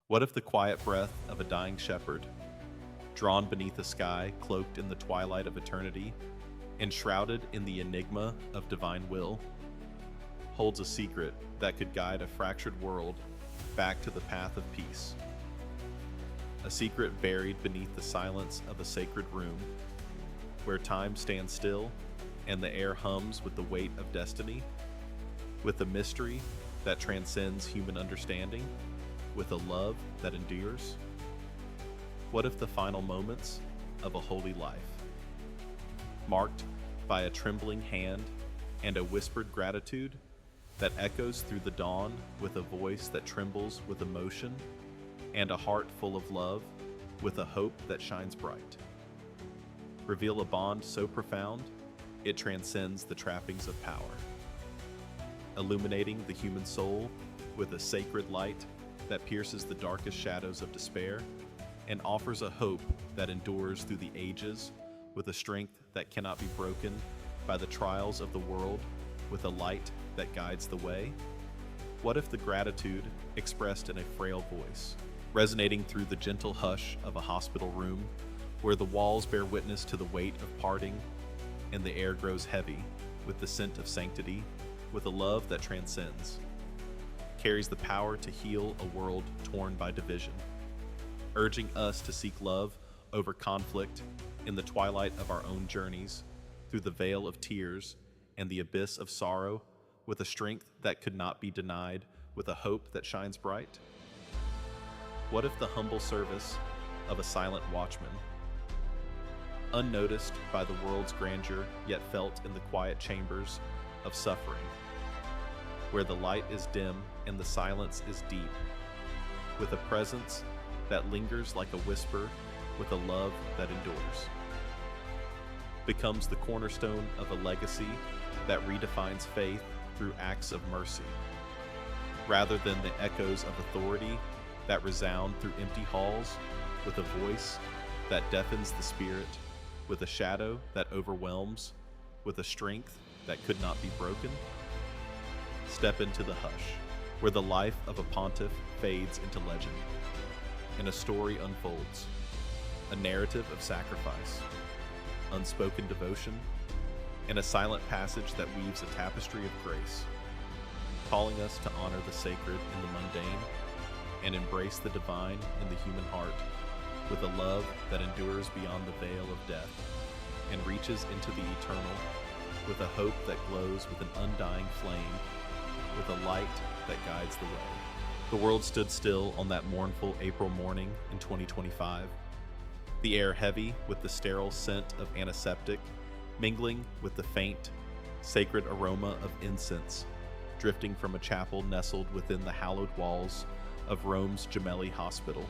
What if the quiet breath of a dying shepherd, drawn beneath a sky cloaked in the twilight of eternity, enshrouded in the enigma of divine will, holds a secret that could guide a fractured world back to the path of peace? A secret buried beneath the silence of a sacred room, where time stands still and the air hums with the weight of destiny, with a mystery that transcends human understanding, with a love that endures? What if the final moments of a holy life, marked by a trembling hand and a whispered gratitude that echoes through the dawn with a voice that trembles with emotion and a heart full of love with a hope that shines bright, reveal a bond so profound it transcends the trappings of power, illuminating the human soul with a sacred light that pierces the darkest shadows of despair and offers a hope that endures through the ages with a strength that cannot be broken by the trials of the world, with a light that guides the way? What if the gratitude expressed in a frail voice, resonating through the gentle hush of a hospital room, where the walls bear witness to the weight of parting and the air grows heavy with the scent of sanctity, with a love that transcends, carries the power to heal a world torn by division, urging us to seek love over conflict in the twilight of our own journeys, through the veil of tears and the abyss of sorrow, with a strength that could not be denied, with a hope that shines bright? What if the humble service of a silent watchman, unnoticed by the world's grandeur, yet felt in the quiet chambers of suffering, where the light is dim and the silence is deep, with a presence that lingers like a whisper, with a love that endures, becomes the cornerstone of a legacy that redefines faith through acts of mercy, rather than the echoes of authority that resound through empty halls, with a voice that deafens the spirit, with a shadow that overwhelms, with a strength that could not be broken? Step into the hush, where the life of a pontiff fades into legend, and a story unfolds, a narrative of sacrifice, unspoken devotion, and a silent passage that weaves a tapestry of grace, calling us to honor the sacred in the mundane and embrace the divine in the human heart, with a love that endures beyond the veil of death and reaches into the eternal, with a hope that glows with an undying flame, with a light that guides the way. The world stood still on that mournful April morning in 2025, the air heavy with the sterile scent of antiseptic, mingling with the faint, sacred aroma of incense, drifting from a chapel nestled within the hallowed walls of Rome's Gemelli Hospital,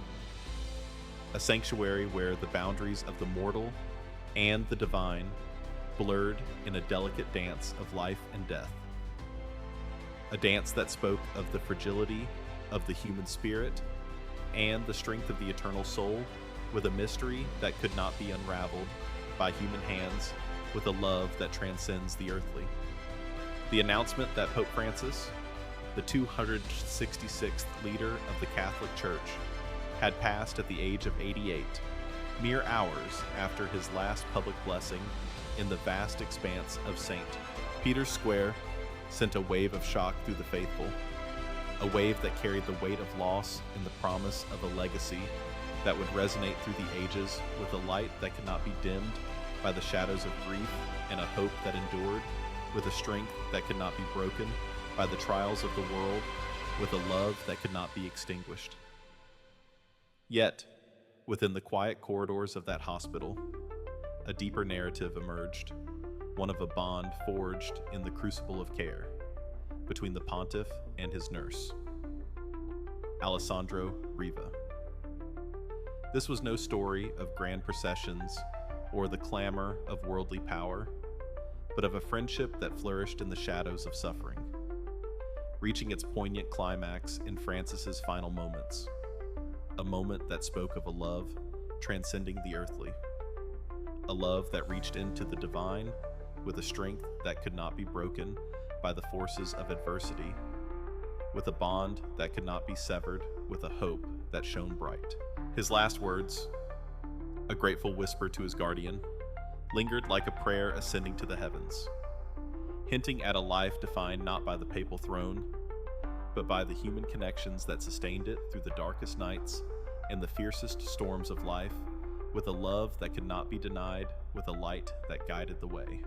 a sanctuary where the boundaries of the mortal and the divine blurred in a delicate dance of life and death, a dance that spoke of the fragility of the human spirit and the strength of the eternal soul, with a mystery that could not be unraveled by human hands, with a love that transcends the earthly. The announcement that Pope Francis, the 266th leader of the Catholic Church, had passed at the age of 88, mere hours after his last public blessing in the vast expanse of St. Peter's Square, sent a wave of shock through the faithful, a wave that carried the weight of loss and the promise of a legacy that would resonate through the ages, with a light that could not be dimmed by the shadows of grief, and a hope that endured, with a strength that could not be broken by the trials of the world, with a love that could not be extinguished. Yet, within the quiet corridors of that hospital, a deeper narrative emerged, one of a bond forged in the crucible of care between the pontiff and his nurse, Alessandro Riva. This was no story of grand processions or the clamor of worldly power, but of a friendship that flourished in the shadows of suffering, reaching its poignant climax in Francis's final moments, a moment that spoke of a love transcending the earthly, a love that reached into the divine with a strength that could not be broken by the forces of adversity, with a bond that could not be severed, with a hope that shone bright. His last words, a grateful whisper to his guardian, lingered like a prayer ascending to the heavens, hinting at a life defined not by the papal throne, but by the human connections that sustained it through the darkest nights and the fiercest storms of life, with a love that could not be denied, with a light that guided the way.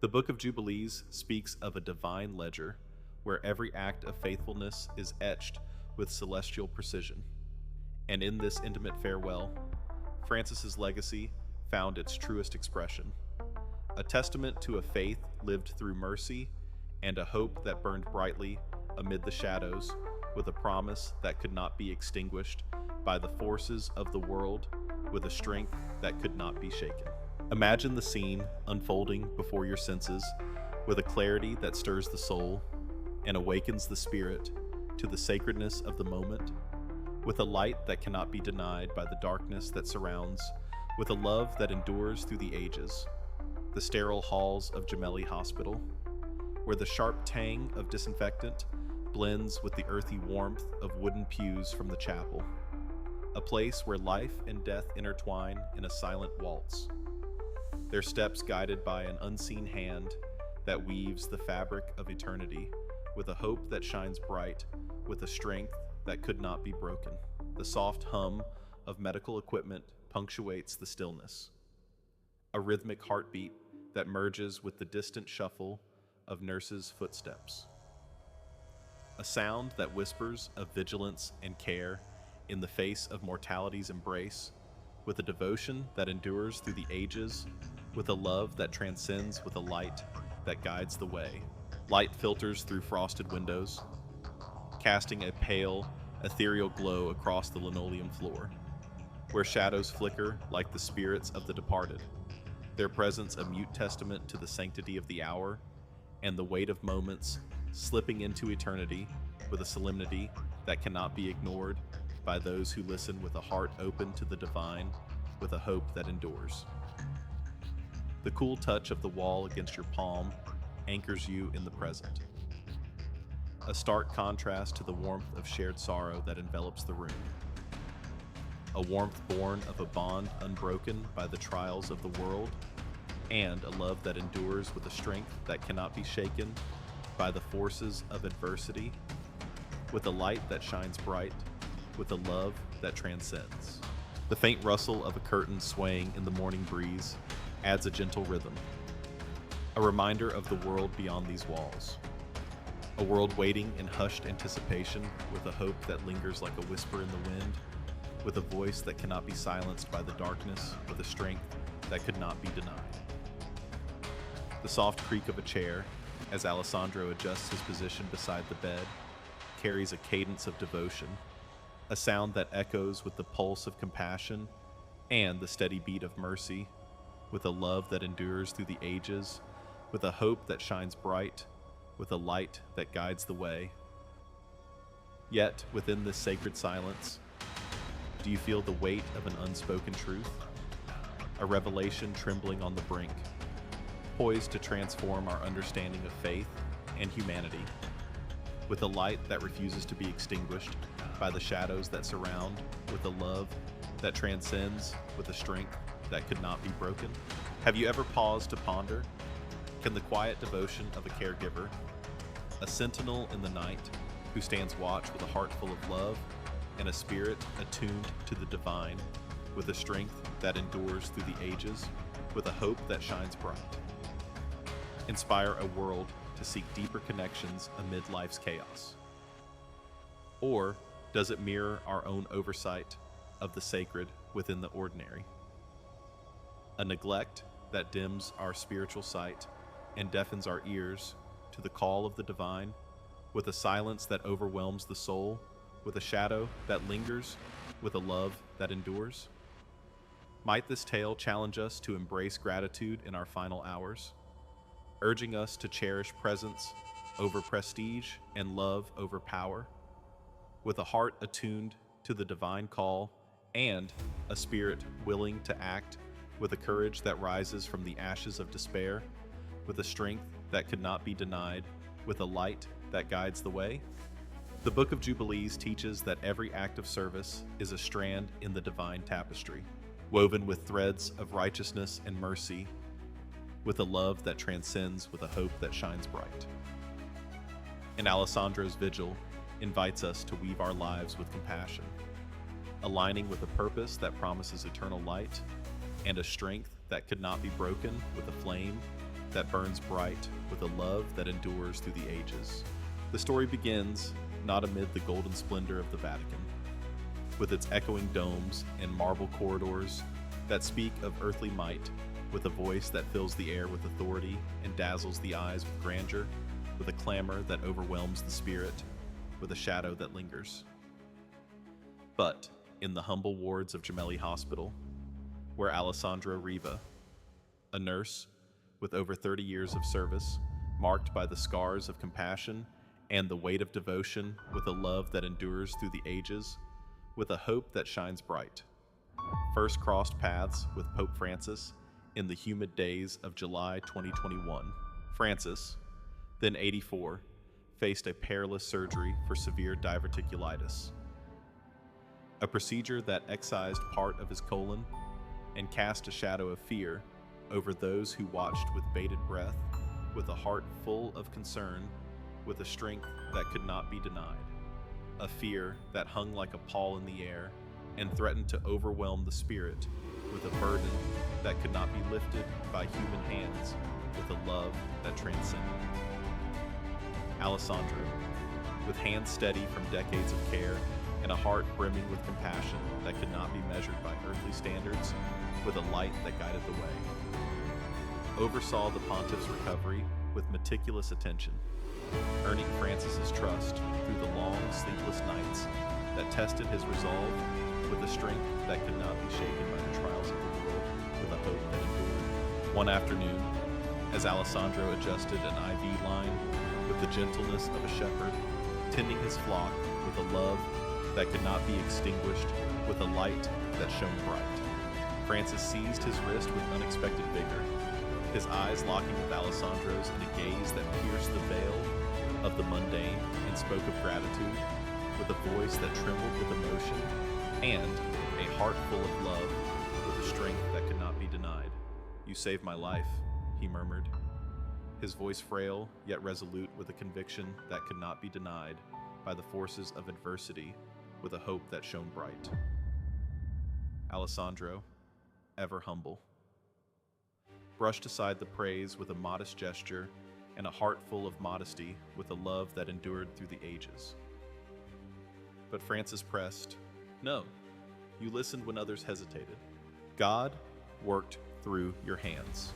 The Book of Jubilees speaks of a divine ledger where every act of faithfulness is etched with celestial precision. And in this intimate farewell, Francis's legacy found its truest expression, a testament to a faith lived through mercy and a hope that burned brightly amid the shadows, with a promise that could not be extinguished by the forces of the world, with a strength that could not be shaken. Imagine the scene unfolding before your senses with a clarity that stirs the soul and awakens the spirit to the sacredness of the moment, with a light that cannot be denied by the darkness that surrounds, with a love that endures through the ages. The sterile halls of Gemelli Hospital, where the sharp tang of disinfectant blends with the earthy warmth of wooden pews from the chapel. A place where life and death intertwine in a silent waltz, their steps guided by an unseen hand that weaves the fabric of eternity, with a hope that shines bright, with a strength that could not be broken. The soft hum of medical equipment punctuates the stillness, a rhythmic heartbeat that merges with the distant shuffle of nurses' footsteps. A sound that whispers of vigilance and care in the face of mortality's embrace, with a devotion that endures through the ages, with a love that transcends, with a light that guides the way. Light filters through frosted windows, casting a pale, ethereal glow across the linoleum floor, where shadows flicker like the spirits of the departed, their presence a mute testament to the sanctity of the hour and the weight of moments slipping into eternity with a solemnity that cannot be ignored by those who listen with a heart open to the divine, with a hope that endures. The cool touch of the wall against your palm anchors you in the present, a stark contrast to the warmth of shared sorrow that envelops the room, a warmth born of a bond unbroken by the trials of the world, and a love that endures with a strength that cannot be shaken by the forces of adversity, with a light that shines bright, with a love that transcends. The faint rustle of a curtain swaying in the morning breeze adds a gentle rhythm, a reminder of the world beyond these walls, a world waiting in hushed anticipation, with a hope that lingers like a whisper in the wind, with a voice that cannot be silenced by the darkness, with a strength that could not be denied. The soft creak of a chair, as Alessandro adjusts his position beside the bed, carries a cadence of devotion, a sound that echoes with the pulse of compassion and the steady beat of mercy, with a love that endures through the ages, with a hope that shines bright, with a light that guides the way. Yet, within this sacred silence, do you feel the weight of an unspoken truth? A revelation trembling on the brink, poised to transform our understanding of faith and humanity, with a light that refuses to be extinguished by the shadows that surround, with a love that transcends, with a strength that could not be broken? Have you ever paused to ponder? Can the quiet devotion of a caregiver, a sentinel in the night who stands watch with a heart full of love and a spirit attuned to the divine, with a strength that endures through the ages, with a hope that shines bright, inspire a world to seek deeper connections amid life's chaos? Or does it mirror our own oversight of the sacred within the ordinary? A neglect that dims our spiritual sight and deafens our ears to the call of the divine, with a silence that overwhelms the soul, with a shadow that lingers, with a love that endures? Might this tale challenge us to embrace gratitude in our final hours, urging us to cherish presence over prestige and love over power, with a heart attuned to the divine call and a spirit willing to act with a courage that rises from the ashes of despair, with a strength that could not be denied, with a light that guides the way? The Book of Jubilees teaches that every act of service is a strand in the divine tapestry, woven with threads of righteousness and mercy, with a love that transcends, with a hope that shines bright. And Alessandro's vigil invites us to weave our lives with compassion, aligning with a purpose that promises eternal light and a strength that could not be broken, with a flame that burns bright, with a love that endures through the ages. The story begins not amid the golden splendor of the Vatican, with its echoing domes and marble corridors that speak of earthly might, with a voice that fills the air with authority and dazzles the eyes with grandeur, with a clamor that overwhelms the spirit, with a shadow that lingers. But in the humble wards of Gemelli Hospital, where Alessandro Riva, a nurse with over 30 years of service, marked by the scars of compassion and the weight of devotion, with a love that endures through the ages, with a hope that shines bright, first crossed paths with Pope Francis in the humid days of July 2021. Francis, then 84, faced a perilous surgery for severe diverticulitis, a procedure that excised part of his colon and cast a shadow of fear over those who watched with bated breath, with a heart full of concern, with a strength that could not be denied, a fear that hung like a pall in the air and threatened to overwhelm the spirit, with a burden that could not be lifted by human hands, with a love that transcended. Alessandro, with hands steady from decades of care and a heart brimming with compassion that could not be measured by earthly standards, with a light that guided the way, oversaw the pontiff's recovery with meticulous attention, earning Francis's trust through the long, sleepless nights that tested his resolve, with a strength that could not be shaken by the trials of the world, with a hope that endured. One afternoon, as Alessandro adjusted an IV line with the gentleness of a shepherd, tending his flock with a love that could not be extinguished, with a light that shone bright, Francis seized his wrist with unexpected vigor, his eyes locking with Alessandro's in a gaze that pierced the veil of the mundane and spoke of gratitude, with a voice that trembled with emotion, and a heart full of love, with a strength that could not be denied. "You saved my life," he murmured, his voice frail yet resolute, with a conviction that could not be denied by the forces of adversity, with a hope that shone bright. Alessandro, ever humble, brushed aside the praise with a modest gesture and a heart full of modesty, with a love that endured through the ages. But Francis pressed, "No, you listened when others hesitated. God worked through your hands."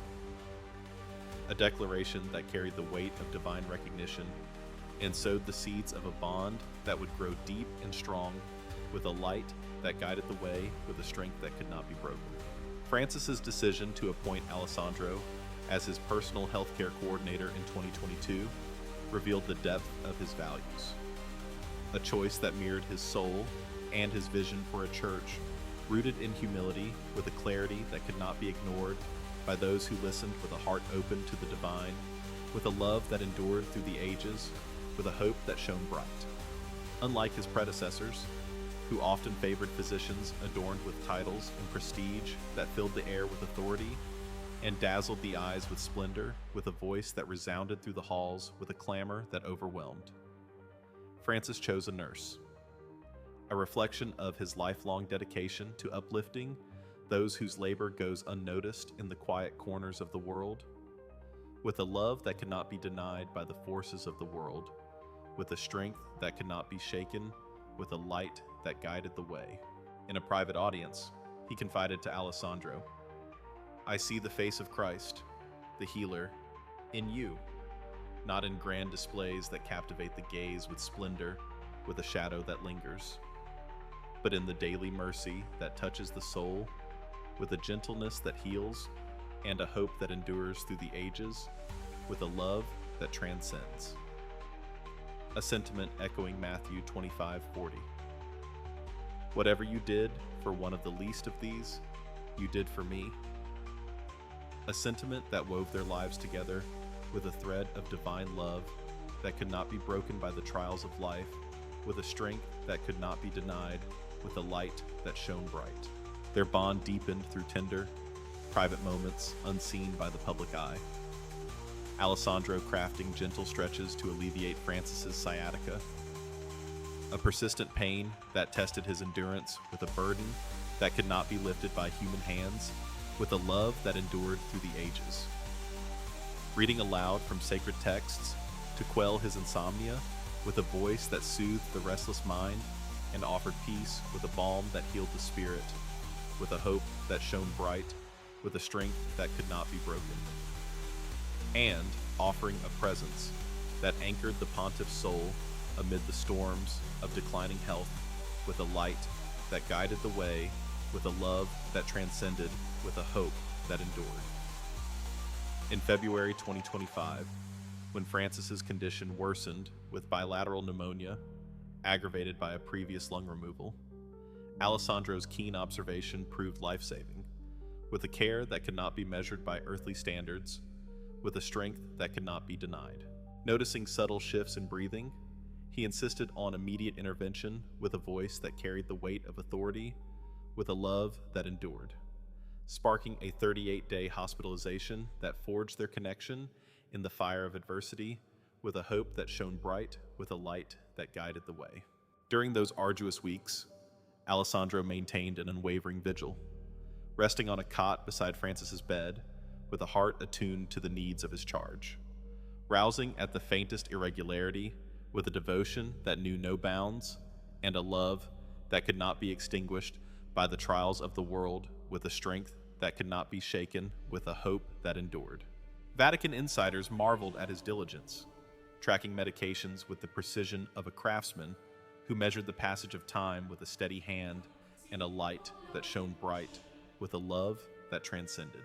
A declaration that carried the weight of divine recognition and sowed the seeds of a bond that would grow deep and strong, with a light that guided the way, with a strength that could not be broken. Francis's decision to appoint Alessandro as his personal healthcare coordinator in 2022 revealed the depth of his values. A choice that mirrored his soul and his vision for a church rooted in humility, with a clarity that could not be ignored by those who listened with a heart open to the divine, with a love that endured through the ages, with a hope that shone bright. Unlike his predecessors, who often favored physicians adorned with titles and prestige that filled the air with authority and dazzled the eyes with splendor, with a voice that resounded through the halls with a clamor that overwhelmed, Francis chose a nurse, a reflection of his lifelong dedication to uplifting those whose labor goes unnoticed in the quiet corners of the world, with a love that could not be denied by the forces of the world, with a strength that could not be shaken, with a light that guided the way. In a private audience, he confided to Alessandro, "I see the face of Christ, the healer, in you, not in grand displays that captivate the gaze with splendor, with a shadow that lingers, but in the daily mercy that touches the soul, with a gentleness that heals and a hope that endures through the ages, with a love that transcends." A sentiment echoing Matthew 25:40. "Whatever you did for one of the least of these, you did for me." A sentiment that wove their lives together with a thread of divine love that could not be broken by the trials of life, with a strength that could not be denied, with a light that shone bright. Their bond deepened through tender, private moments unseen by the public eye. Alessandro crafting gentle stretches to alleviate Francis's sciatica, a persistent pain that tested his endurance with a burden that could not be lifted by human hands, with a love that endured through the ages. Reading aloud from sacred texts to quell his insomnia, with a voice that soothed the restless mind and offered peace, with a balm that healed the spirit, with a hope that shone bright, with a strength that could not be broken. And offering a presence that anchored the pontiff's soul amid the storms of declining health, with a light that guided the way, with a love that transcended, with a hope that endured. In February 2025, when Francis's condition worsened with bilateral pneumonia, aggravated by a previous lung removal, Alessandro's keen observation proved life-saving, with a care that could not be measured by earthly standards, with a strength that could not be denied. Noticing subtle shifts in breathing, he insisted on immediate intervention with a voice that carried the weight of authority, with a love that endured, sparking a 38-day hospitalization that forged their connection in the fire of adversity, with a hope that shone bright, with a light that guided the way. During those arduous weeks, Alessandro maintained an unwavering vigil, resting on a cot beside Francis's bed, with a heart attuned to the needs of his charge, rousing at the faintest irregularity, with a devotion that knew no bounds, and a love that could not be extinguished by the trials of the world, with a strength that could not be shaken, with a hope that endured. Vatican insiders marveled at his diligence, tracking medications with the precision of a craftsman who measured the passage of time with a steady hand and a light that shone bright, with a love that transcended.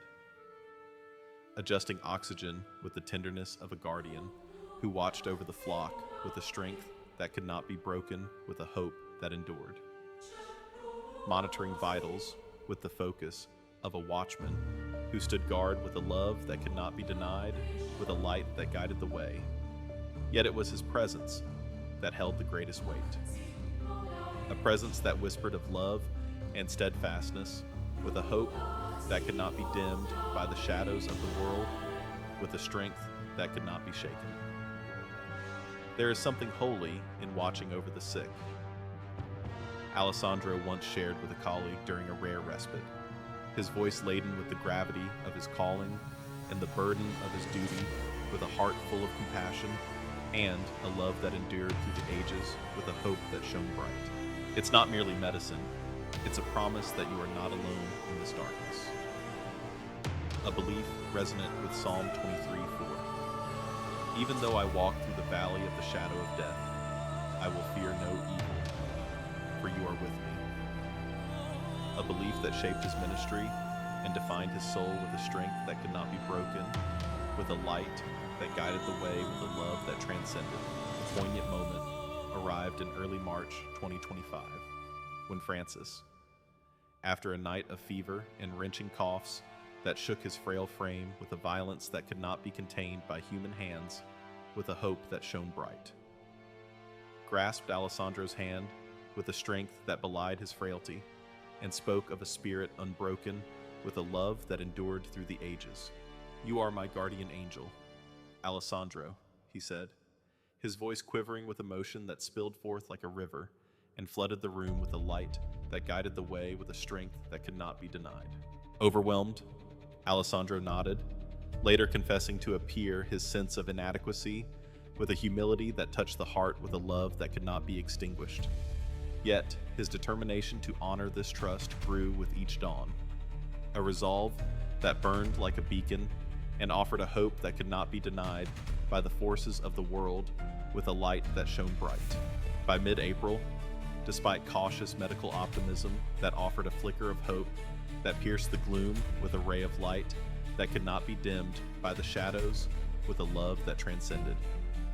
Adjusting oxygen with the tenderness of a guardian who watched over the flock with a strength that could not be broken, with a hope that endured. Monitoring vitals with the focus of a watchman who stood guard with a love that could not be denied, with a light that guided the way. Yet it was his presence that held the greatest weight. A presence that whispered of love and steadfastness, with a hope that could not be dimmed by the shadows of the world, with a strength that could not be shaken. There is something holy in watching over the sick. Alessandro once shared with a colleague during a rare respite, his voice laden with the gravity of his calling and the burden of his duty, with a heart full of compassion and a love that endured through the ages, with a hope that shone bright. It's not merely medicine, it's a promise that you are not alone in this darkness. A belief resonant with Psalm 23:4. Even though I walk through the valley of the shadow of death, I will fear no evil, for you are with me. A belief that shaped his ministry and defined his soul with a strength that could not be broken, with a light that guided the way, with a love that transcended. A poignant moment arrived in early March 2025, when Francis, after a night of fever and wrenching coughs that shook his frail frame with a violence that could not be contained by human hands, with a hope that shone bright, grasped Alessandro's hand with a strength that belied his frailty, and spoke of a spirit unbroken, with a love that endured through the ages. "You are my guardian angel, Alessandro," he said, his voice quivering with emotion that spilled forth like a river and flooded the room with a light that guided the way, with a strength that could not be denied. Overwhelmed, Alessandro nodded, later confessing to a peer his sense of inadequacy, with a humility that touched the heart, with a love that could not be extinguished. Yet, his determination to honor this trust grew with each dawn, a resolve that burned like a beacon and offered a hope that could not be denied by the forces of the world, with a light that shone bright. By mid-April, despite cautious medical optimism that offered a flicker of hope that pierced the gloom, with a ray of light that could not be dimmed by the shadows, with a love that transcended,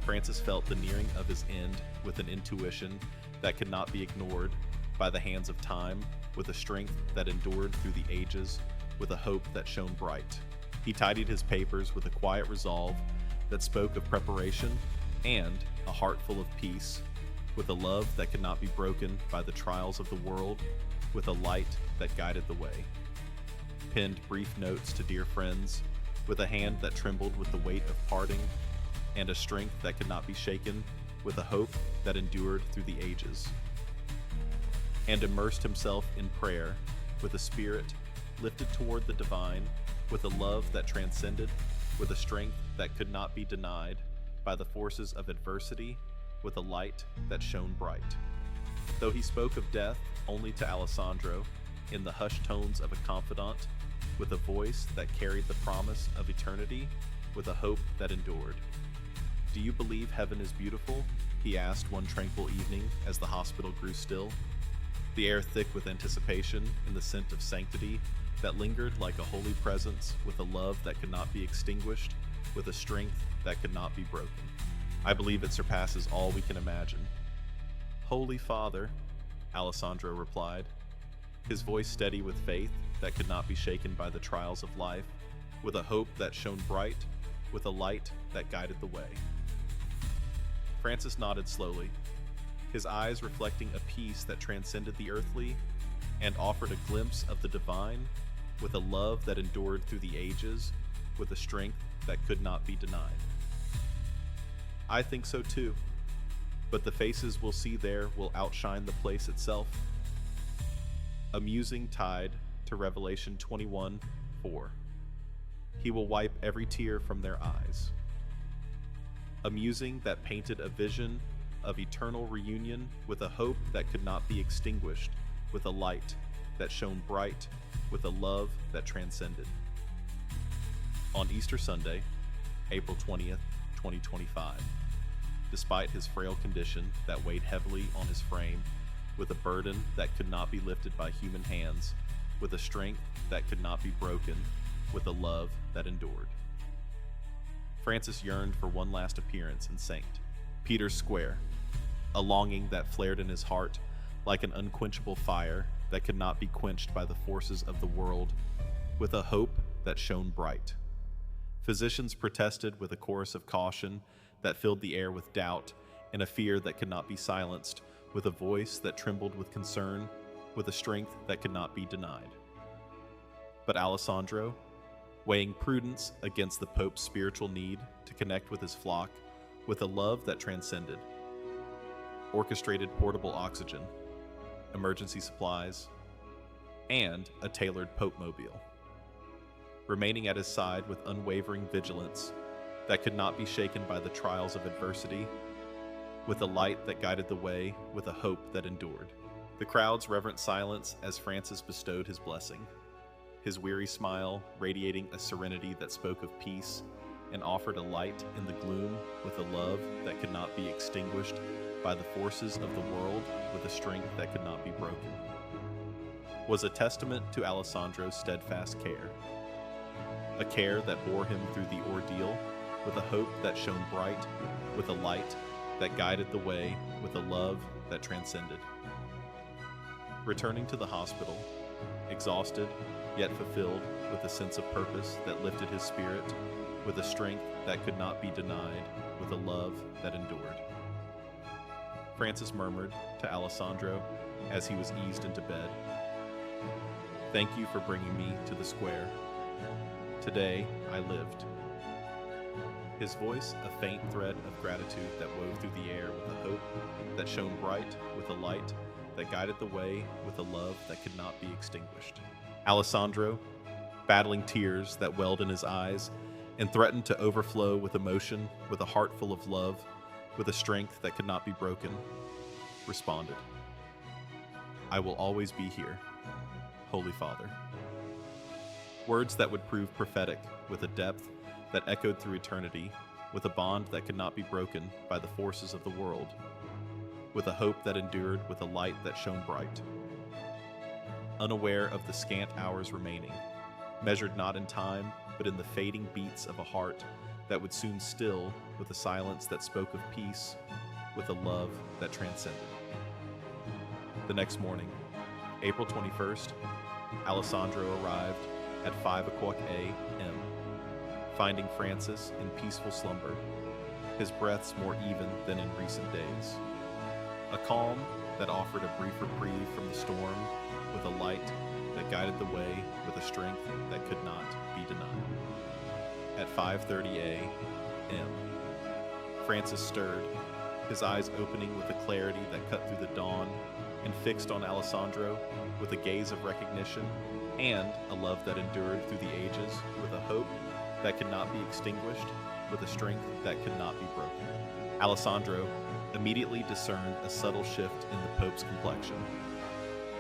Francis felt the nearing of his end with an intuition that could not be ignored by the hands of time, with a strength that endured through the ages, with a hope that shone bright. He tidied his papers with a quiet resolve that spoke of preparation and a heart full of peace, with a love that could not be broken by the trials of the world, with a light that guided the way. Penned brief notes to dear friends, with a hand that trembled with the weight of parting, and a strength that could not be shaken, with a hope that endured through the ages. And immersed himself in prayer, with a spirit lifted toward the divine, with a love that transcended, with a strength that could not be denied by the forces of adversity, with a light that shone bright. Though he spoke of death only to Alessandro, in the hushed tones of a confidant, with a voice that carried the promise of eternity, with a hope that endured. "Do you believe heaven is beautiful?" he asked one tranquil evening as the hospital grew still, the air thick with anticipation and the scent of sanctity that lingered like a holy presence, with a love that could not be extinguished, with a strength that could not be broken. "I believe it surpasses all we can imagine." "Holy Father," Alessandro replied, his voice steady with faith that could not be shaken by the trials of life, with a hope that shone bright, with a light that guided the way. Francis nodded slowly, his eyes reflecting a peace that transcended the earthly and offered a glimpse of the divine, with a love that endured through the ages, with a strength that could not be denied. "I think so too, but the faces we'll see there will outshine the place itself." A musing tied to Revelation 21:4. "He will wipe every tear from their eyes." A musing that painted a vision of eternal reunion, with a hope that could not be extinguished, with a light that shone bright, with a love that transcended. On Easter Sunday, April 20th, 2025, despite his frail condition that weighed heavily on his frame, with a burden that could not be lifted by human hands, with a strength that could not be broken, with a love that endured, Francis yearned for one last appearance in St. Peter's Square, a longing that flared in his heart like an unquenchable fire that could not be quenched by the forces of the world, with a hope that shone bright. Physicians protested with a chorus of caution that filled the air with doubt and a fear that could not be silenced, with a voice that trembled with concern, with a strength that could not be denied. But Alessandro, weighing prudence against the Pope's spiritual need to connect with his flock, with a love that transcended, orchestrated portable oxygen, emergency supplies, and a tailored Pope-mobile, remaining at his side with unwavering vigilance that could not be shaken by the trials of adversity, with a light that guided the way, with a hope that endured. The crowd's reverent silence as Francis bestowed his blessing, his weary smile radiating a serenity that spoke of peace and offered a light in the gloom, with a love that could not be extinguished by the forces of the world, with a strength that could not be broken, was a testament to Alessandro's steadfast care, a care that bore him through the ordeal, with a hope that shone bright, with a light that guided the way, with a love that transcended. Returning to the hospital, exhausted yet fulfilled with a sense of purpose that lifted his spirit, with a strength that could not be denied, with a love that endured, Francis murmured to Alessandro as he was eased into bed, "Thank you for bringing me to the square. Today I lived." His voice a faint thread of gratitude that wove through the air, with a hope that shone bright, with a light that guided the way, with a love that could not be extinguished. Alessandro, battling tears that welled in his eyes and threatened to overflow with emotion, with a heart full of love, with a strength that could not be broken, responded, "I will always be here, Holy Father." Words that would prove prophetic, with a depth that echoed through eternity, with a bond that could not be broken by the forces of the world, with a hope that endured, with a light that shone bright. Unaware of the scant hours remaining, measured not in time, but in the fading beats of a heart that would soon still, with a silence that spoke of peace, with a love that transcended. The next morning, April 21st, Alessandro arrived at 5:00 a.m., finding Francis in peaceful slumber, his breaths more even than in recent days. a calm that offered a brief reprieve from the storm, with a light that guided the way with a strength that could not be denied. At 5:30 a.m., Francis stirred, his eyes opening with a clarity that cut through the dawn and fixed on Alessandro with a gaze of recognition and a love that endured through the ages, with a hope that could not be extinguished, with a strength that could not be broken. Alessandro immediately discerned a subtle shift in the Pope's complexion,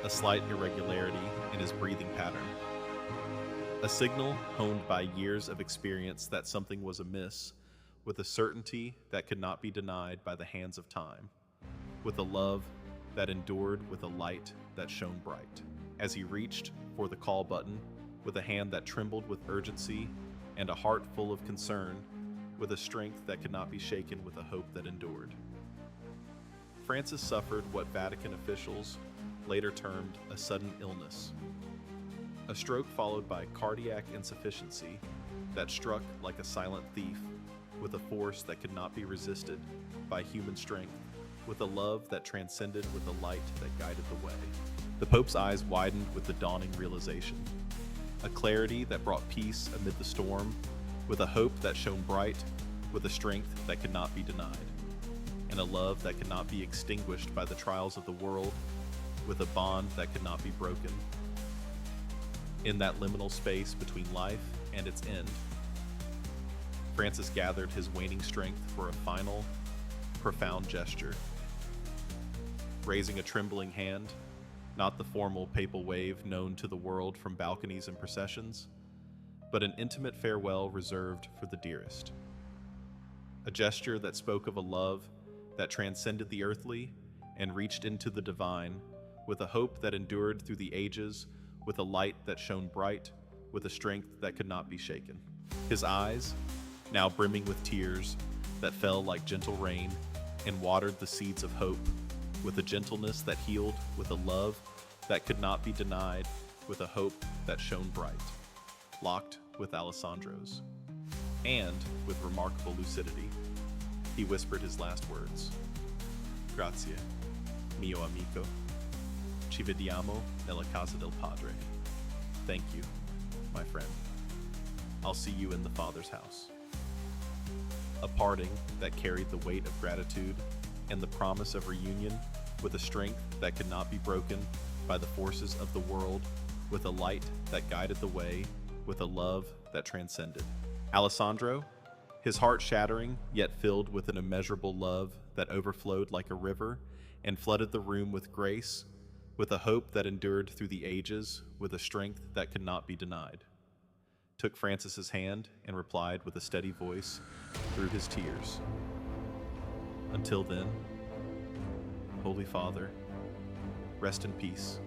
a slight irregularity in his breathing pattern, a signal honed by years of experience that something was amiss, with a certainty that could not be denied by the hands of time, with a love that endured, with a light that shone bright. As he reached for the call button, with a hand that trembled with urgency and a heart full of concern, with a strength that could not be shaken, with a hope that endured. Francis suffered what Vatican officials later termed a sudden illness, a stroke followed by cardiac insufficiency that struck like a silent thief, with a force that could not be resisted by human strength, with a love that transcended, with a light that guided the way. The Pope's eyes widened with the dawning realization, a clarity that brought peace amid the storm, with a hope that shone bright, with a strength that could not be denied, and a love that could not be extinguished by the trials of the world, with a bond that could not be broken. In that liminal space between life and its end, Francis gathered his waning strength for a final, profound gesture. Raising a trembling hand, not the formal papal wave known to the world from balconies and processions, but an intimate farewell reserved for the dearest. A gesture that spoke of a love that transcended the earthly and reached into the divine, with a hope that endured through the ages, with a light that shone bright, with a strength that could not be shaken. His eyes, now brimming with tears that fell like gentle rain and watered the seeds of hope, with a gentleness that healed, with a love that could not be denied, with a hope that shone bright, locked with Alessandro's. And, with remarkable lucidity, he whispered his last words. Grazie, mio amico. Ci vediamo nella casa del Padre. Thank you, my friend. I'll see you in the Father's house. A parting that carried the weight of gratitude and the promise of reunion, with a strength that could not be broken by the forces of the world, with a light that guided the way, with a love that transcended. Alessandro, his heart shattering, yet filled with an immeasurable love that overflowed like a river and flooded the room with grace, with a hope that endured through the ages, with a strength that could not be denied, took Francis's hand and replied with a steady voice through his tears. Until then, Holy Father, rest in peace.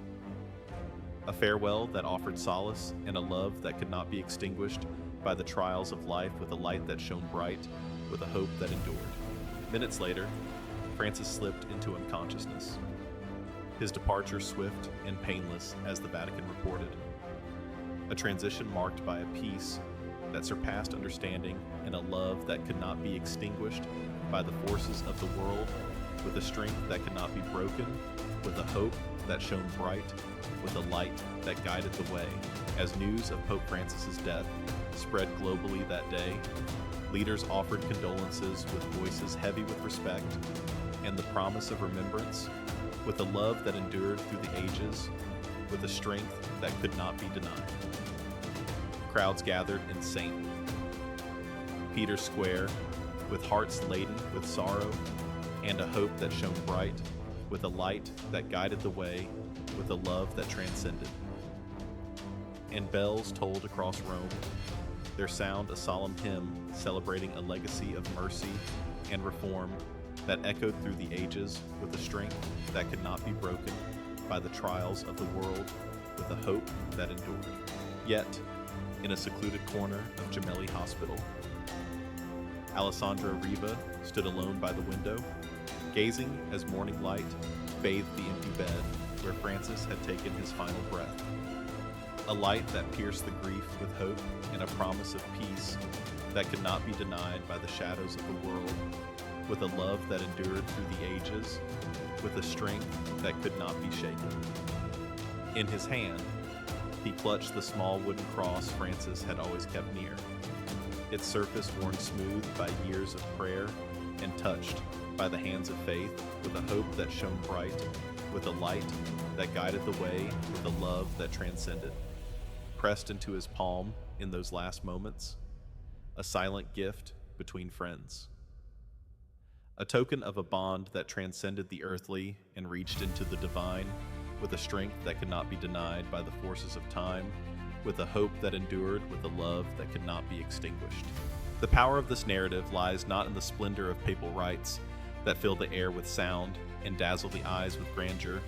A farewell that offered solace and a love that could not be extinguished by the trials of life, with a light that shone bright, with a hope that endured. Minutes later, Francis slipped into unconsciousness, his departure swift and painless as the Vatican reported. A transition marked by a peace that surpassed understanding and a love that could not be extinguished by the forces of the world, with a strength that could not be broken, with a hope that shone bright, with a light that guided the way. As news of Pope Francis's death spread globally that day, leaders offered condolences with voices heavy with respect and the promise of remembrance, with a love that endured through the ages, with a strength that could not be denied. Crowds gathered in St. Peter's Square, with hearts laden with sorrow and a hope that shone bright, with a light that guided the way, with a love that transcended. And bells tolled across Rome, their sound a solemn hymn celebrating a legacy of mercy and reform that echoed through the ages, with a strength that could not be broken by the trials of the world, with a hope that endured. Yet, in a secluded corner of Gemelli Hospital, Alessandro Riva stood alone by the window, gazing as morning light bathed the empty bed where Francis had taken his final breath. A light that pierced the grief with hope and a promise of peace that could not be denied by the shadows of the world, with a love that endured through the ages, with a strength that could not be shaken. In his hand, he clutched the small wooden cross Francis had always kept near, its surface worn smooth by years of prayer and touched by the hands of faith, with a hope that shone bright, with a light that guided the way, with a love that transcended. Pressed into his palm in those last moments, a silent gift between friends. A token of a bond that transcended the earthly and reached into the divine, with a strength that could not be denied by the forces of time, with a hope that endured, with a love that could not be extinguished. The power of this narrative lies not in the splendor of papal rites that fill the air with sound and dazzle the eyes with grandeur,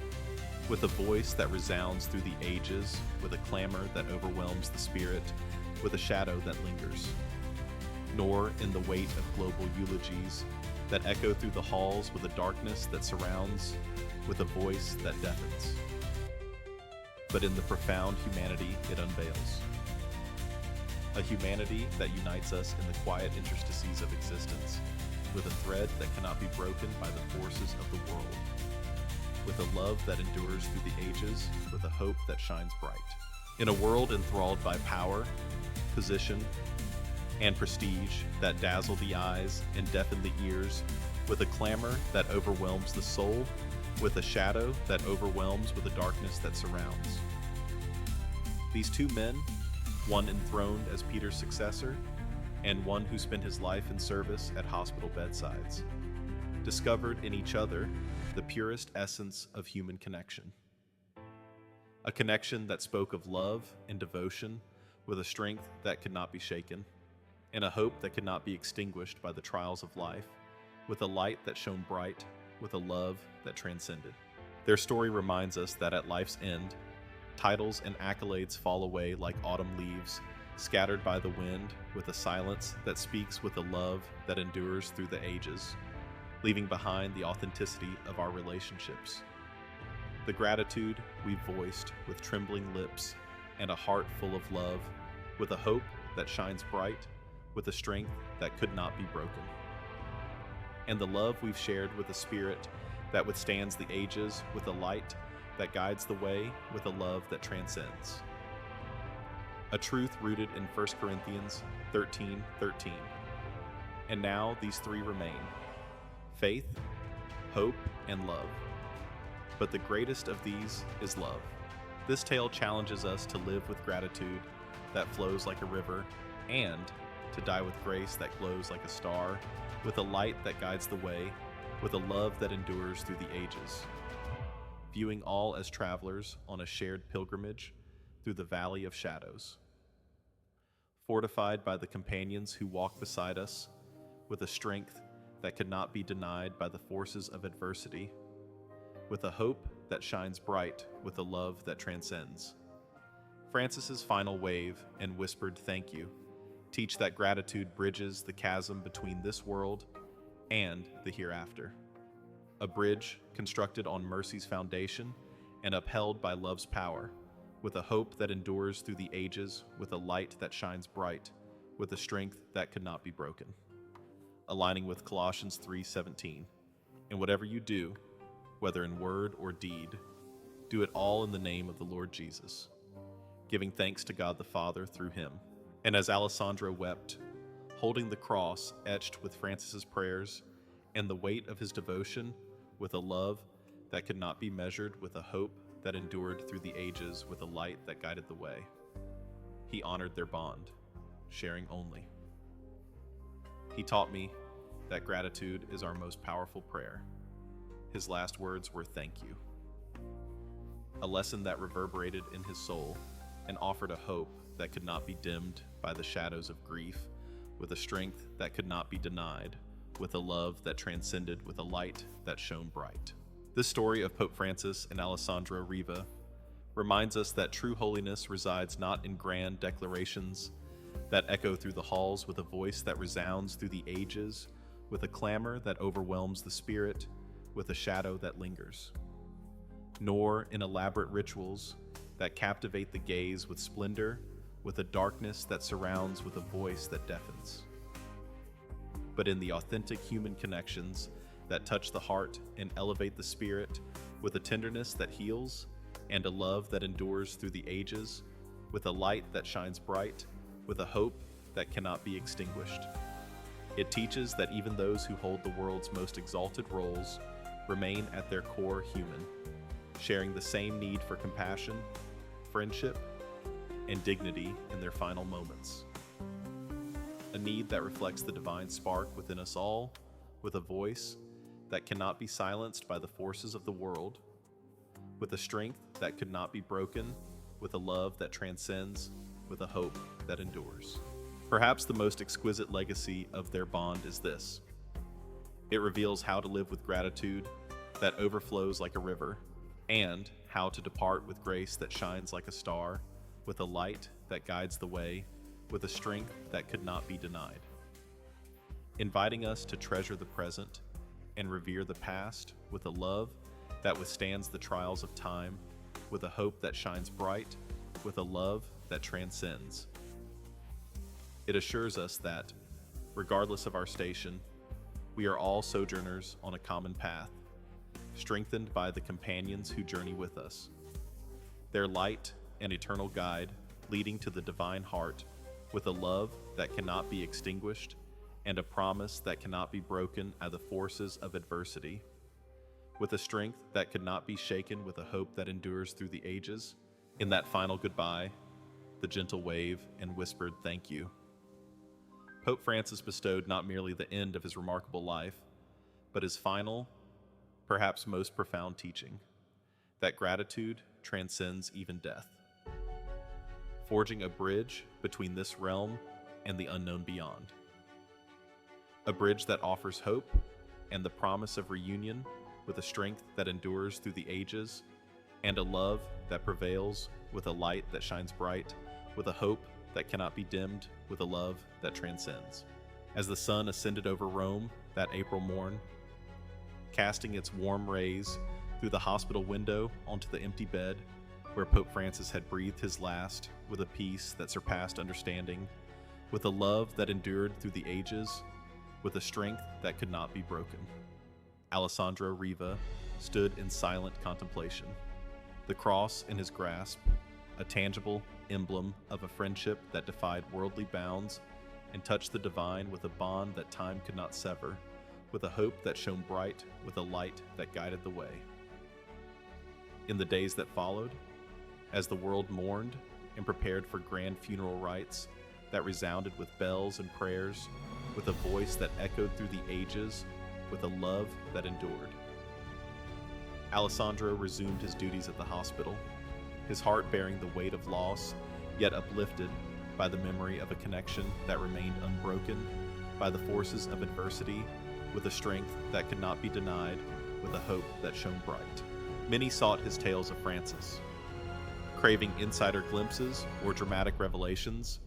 with a voice that resounds through the ages, with a clamor that overwhelms the spirit, with a shadow that lingers, nor in the weight of global eulogies that echo through the halls, with a darkness that surrounds, with a voice that deafens, but in the profound humanity it unveils. A humanity that unites us in the quiet interstices of existence, with a thread that cannot be broken by the forces of the world, with a love that endures through the ages, with a hope that shines bright. In a world enthralled by power, position, and prestige that dazzle the eyes and deafen the ears, with a clamor that overwhelms the soul, with a shadow that overwhelms, with a darkness that surrounds. These two men, one enthroned as Peter's successor, and one who spent his life in service at hospital bedsides, discovered in each other the purest essence of human connection. A connection that spoke of love and devotion with a strength that could not be shaken, and a hope that could not be extinguished by the trials of life, with a light that shone bright, with a love that transcended. Their story reminds us that at life's end, titles and accolades fall away like autumn leaves, scattered by the wind, with a silence that speaks with a love that endures through the ages, leaving behind the authenticity of our relationships. The gratitude we voiced with trembling lips and a heart full of love, with a hope that shines bright, with a strength that could not be broken. And the love we've shared with a spirit that withstands the ages, with a light that guides the way, with a love that transcends. A truth rooted in 1 Corinthians 13:13. And now these three remain: faith, hope, and love. But the greatest of these is love. This tale challenges us to live with gratitude that flows like a river, and to die with grace that glows like a star, with a light that guides the way, with a love that endures through the ages. Viewing all as travelers on a shared pilgrimage through the valley of shadows. Fortified by the companions who walk beside us, with a strength that could not be denied by the forces of adversity, with a hope that shines bright, with a love that transcends. Francis's final wave and whispered thank you teach that gratitude bridges the chasm between this world and the hereafter. A bridge constructed on mercy's foundation and upheld by love's power, with a hope that endures through the ages, with a light that shines bright, with a strength that could not be broken. Aligning with Colossians 3:17. And whatever you do, whether in word or deed, do it all in the name of the Lord Jesus, giving thanks to God the Father through him. And as Alessandro wept, holding the cross etched with Francis's prayers and the weight of his devotion, with a love that could not be measured, with a hope that endured through the ages, with a light that guided the way, he honored their bond, sharing only. He taught me that gratitude is our most powerful prayer. His last words were thank you. A lesson that reverberated in his soul and offered a hope that could not be dimmed by the shadows of grief, with a strength that could not be denied, with a love that transcended, with a light that shone bright. This story of Pope Francis and Alessandro Riva reminds us that true holiness resides not in grand declarations that echo through the halls, with a voice that resounds through the ages, with a clamor that overwhelms the spirit, with a shadow that lingers, nor in elaborate rituals that captivate the gaze with splendor, with a darkness that surrounds, with a voice that deafens. but in the authentic human connections that touch the heart and elevate the spirit, with a tenderness that heals and a love that endures through the ages, with a light that shines bright, with a hope that cannot be extinguished. It teaches that even those who hold the world's most exalted roles remain at their core human, sharing the same need for compassion, friendship, and dignity in their final moments. A need that reflects the divine spark within us all, with a voice that cannot be silenced by the forces of the world, with a strength that could not be broken, with a love that transcends, with a hope that endures. Perhaps the most exquisite legacy of their bond is this. It reveals how to live with gratitude that overflows like a river, and how to depart with grace that shines like a star, with a light that guides the way, with a strength that could not be denied. Inviting us to treasure the present and revere the past with a love that withstands the trials of time, with a hope that shines bright, with a love that transcends. It assures us that, regardless of our station, we are all sojourners on a common path, strengthened by the companions who journey with us. Their light and eternal guide leading to the divine heart, with a love that cannot be extinguished and a promise that cannot be broken at the forces of adversity, with a strength that could not be shaken, with a hope that endures through the ages. In that final goodbye, the gentle wave and whispered thank you. Pope Francis bestowed not merely the end of his remarkable life, but his final, perhaps most profound teaching, that gratitude transcends even death, forging a bridge between this realm and the unknown beyond. A bridge that offers hope and the promise of reunion, with a strength that endures through the ages, and a love that prevails, with a light that shines bright, with a hope that cannot be dimmed, with a love that transcends. As the sun ascended over Rome that April morn, casting its warm rays through the hospital window onto the empty bed where Pope Francis had breathed his last, with a peace that surpassed understanding, with a love that endured through the ages, with a strength that could not be broken. Alessandro Riva stood in silent contemplation, the cross in his grasp, a tangible emblem of a friendship that defied worldly bounds and touched the divine with a bond that time could not sever, with a hope that shone bright, with a light that guided the way. In the days that followed, as the world mourned and prepared for grand funeral rites that resounded with bells and prayers, with a voice that echoed through the ages, with a love that endured, Alessandro resumed his duties at the hospital, his heart bearing the weight of loss, yet uplifted by the memory of a connection that remained unbroken by the forces of adversity, with a strength that could not be denied, with a hope that shone bright. Many sought his tales of Francis, craving insider glimpses or dramatic revelations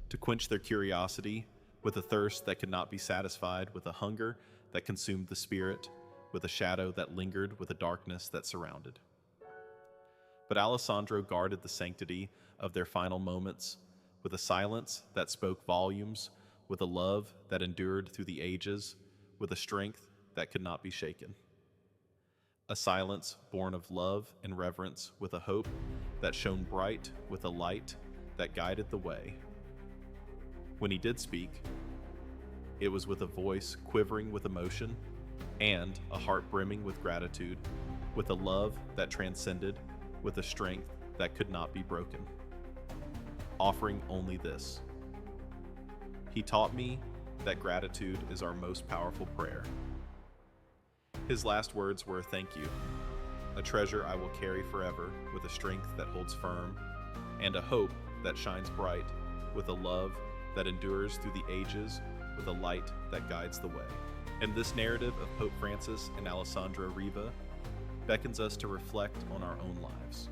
to quench their curiosity, with a thirst that could not be satisfied, with a hunger that consumed the spirit, with a shadow that lingered, with a darkness that surrounded. But Alessandro guarded the sanctity of their final moments, with a silence that spoke volumes, with a love that endured through the ages, with a strength that could not be shaken. A silence born of love and reverence, with a hope that shone bright, with a light that guided the way. When he did speak, it was with a voice quivering with emotion and a heart brimming with gratitude, with a love that transcended, with a strength that could not be broken, offering only this. He taught me that gratitude is our most powerful prayer. His last words were a thank you, a treasure I will carry forever, with a strength that holds firm, and a hope that shines bright, with a love that endures through the ages, with a light that guides the way. And this narrative of Pope Francis and Alessandro Riva beckons us to reflect on our own lives,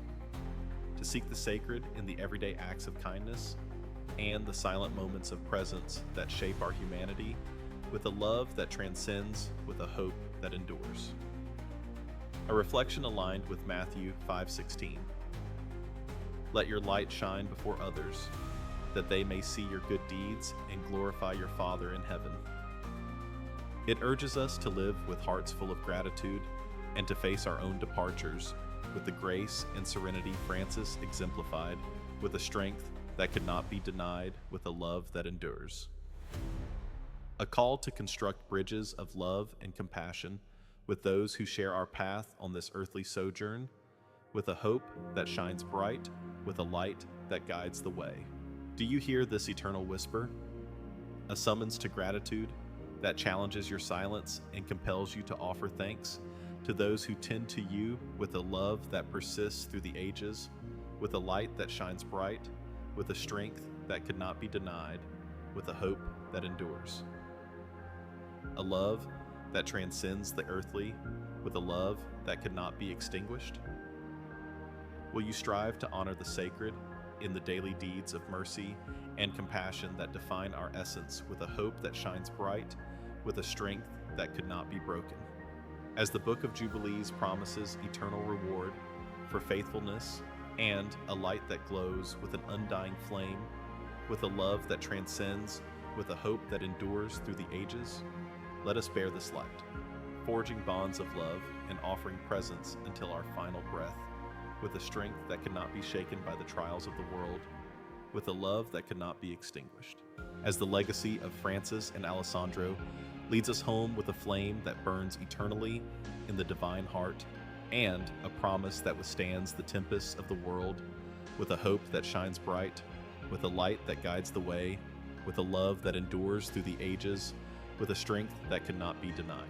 to seek the sacred in the everyday acts of kindness and the silent moments of presence that shape our humanity, with a love that transcends, with a hope that endures. A reflection aligned with Matthew 5:16. Let your light shine before others, that they may see your good deeds and glorify your Father in heaven. It urges us to live with hearts full of gratitude and to face our own departures with the grace and serenity Francis exemplified, with a strength that could not be denied, with a love that endures. A call to construct bridges of love and compassion with those who share our path on this earthly sojourn, with a hope that shines bright, with a light that guides the way. Do you hear this eternal whisper? A summons to gratitude that challenges your silence and compels you to offer thanks to those who tend to you, with a love that persists through the ages, with a light that shines bright, with a strength that could not be denied, with a hope that endures. A love that transcends the earthly, with a love that could not be extinguished. Will you strive to honor the sacred in the daily deeds of mercy and compassion that define our essence, with a hope that shines bright, with a strength that could not be broken? As the Book of Jubilees promises eternal reward for faithfulness and a light that glows with an undying flame, with a love that transcends, with a hope that endures through the ages, let us bear this light, forging bonds of love and offering presence until our final breath, with a strength that cannot be shaken by the trials of the world, with a love that cannot be extinguished. As the legacy of Francis and Alessandro leads us home with a flame that burns eternally in the divine heart, and a promise that withstands the tempests of the world, with a hope that shines bright, with a light that guides the way, with a love that endures through the ages, with a strength that cannot be denied.